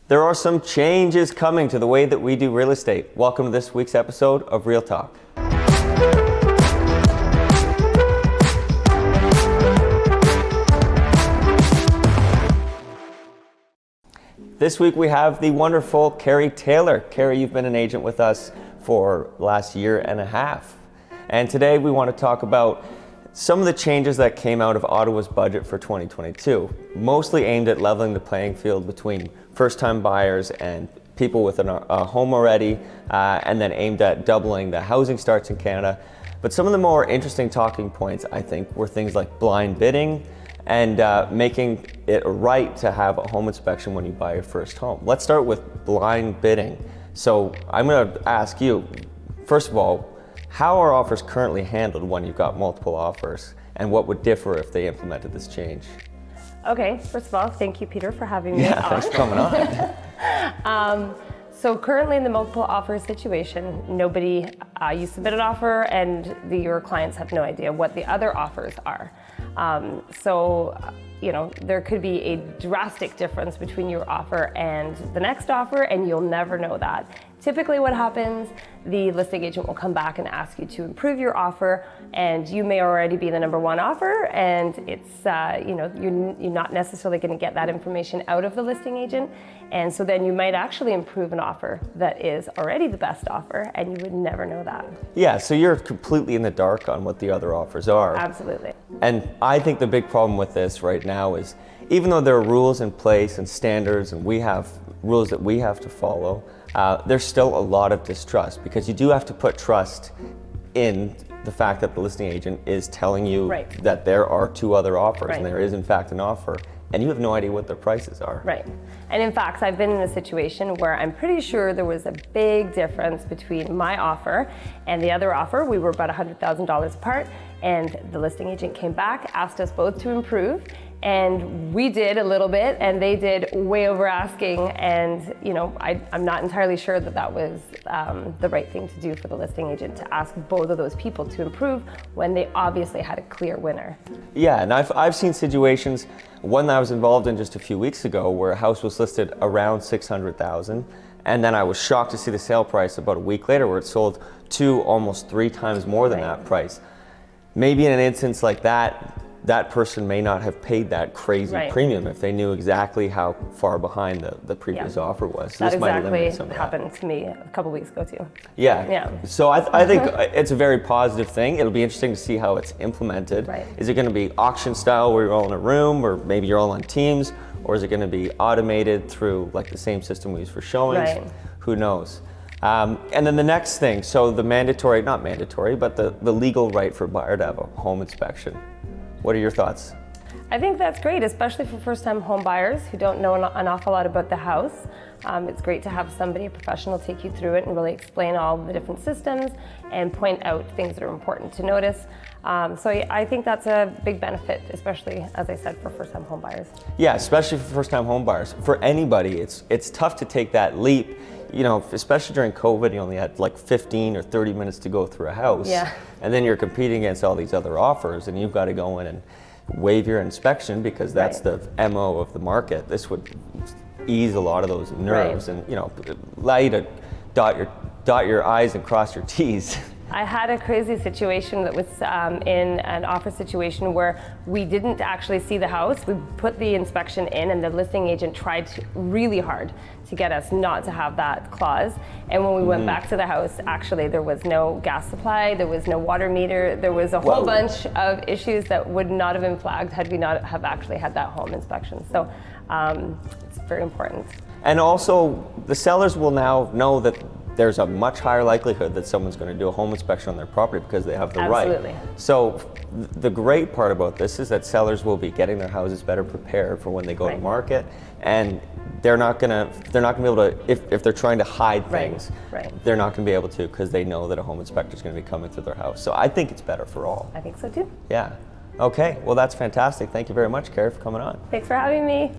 There are some changes coming to the way that we do real estate. Welcome to this week's episode of Real Talk. This week we have the wonderful Keri Taylor. Keri, you've been an agent with us for the last year and a half. And today we want to talk about some of the changes that came out of Ottawa's budget for 2022, mostly aimed at leveling the playing field between first-time buyers and people with a home already, and then aimed at doubling the housing starts in Canada. But some of the more interesting talking points, I think, were things like blind bidding and making it a right to have a home inspection when you buy your first home. Let's start with blind bidding. So I'm going to ask you, first of all, how are offers currently handled when you've got multiple offers, and what would differ if they implemented this change? Okay, first of all, thank you, Peter, for having me on. Thanks for coming on. So currently in the multiple offer situation, you submit an offer and your clients have no idea what the other offers are. There could be a drastic difference between your offer and the next offer, and you'll never know that. Typically what happens, the listing agent will come back and ask you to improve your offer, and you may already be the number one offer, and it's, you're not necessarily going to get that information out of the listing agent. And so then you might actually improve an offer that is already the best offer, and you would never know that. Yeah, so you're completely in the dark on what the other offers are. Absolutely. And I think the big problem with this right now is, even though there are rules in place and standards, and we have rules that we have to follow, there's still a lot of distrust, because you do have to put trust in the fact that the listing agent is telling you that there are two other offers, and there is in fact an offer, and you have no idea what their prices are. Right. And in fact, I've been in a situation where I'm pretty sure there was a big difference between my offer and the other offer. We were about $100,000 apart, and the listing agent came back, asked us both to improve, and we did a little bit, and they did way over asking. And I'm not entirely sure that was the right thing to do for the listing agent, to ask both of those people to improve when they obviously had a clear winner. Yeah, and I've seen situations, one that I was involved in just a few weeks ago, where a house was listed around $600,000, and then I was shocked to see the sale price about a week later, where it sold to almost 3 times more than that price. Maybe in an instance like that, that person may not have paid that crazy premium if they knew exactly how far behind the previous offer was. So that exactly happened to me a couple weeks ago too. Yeah. So I think it's a very positive thing. It'll be interesting to see how it's implemented. Is it going to be auction style where you're all in a room, or maybe you're all on teams, or is it going to be automated through like the same system we use for showings? Who knows? And then the next thing, so the not mandatory, but the legal right for a buyer to have a home inspection. What are your thoughts? I think that's great, especially for first-time home buyers who don't know an awful lot about the house. It's great to have somebody, a professional, take you through it and really explain all the different systems and point out things that are important to notice. So I think that's a big benefit, especially, as I said, for first-time home buyers. Yeah, especially for first-time home buyers. For anybody, it's tough to take that leap. Especially during COVID, you only had like 15 or 30 minutes to go through a house. And then you're competing against all these other offers, and you've got to go in and waive your inspection, because that's the MO of the market. This would ease a lot of those nerves and, allow you to dot your I's and cross your T's. I had a crazy situation that was in an offer situation where we didn't actually see the house. We put the inspection in, and the listing agent tried really hard to get us not to have that clause. And when we went back to the house, actually there was no gas supply, there was no water meter, there was a whole bunch of issues that would not have been flagged had we not have actually had that home inspection. So it's very important. And also, the sellers will now know that there's a much higher likelihood that someone's going to do a home inspection on their property because they have the right. So the great part about this is that sellers will be getting their houses better prepared for when they go to market, and they're not going to be able to, if they're trying to hide things, they're not going to be able to, because they know that a home inspector is going to be coming through their house. So I think it's better for all. I think so too. Yeah. Okay, well that's fantastic. Thank you very much, Keri, for coming on. Thanks for having me.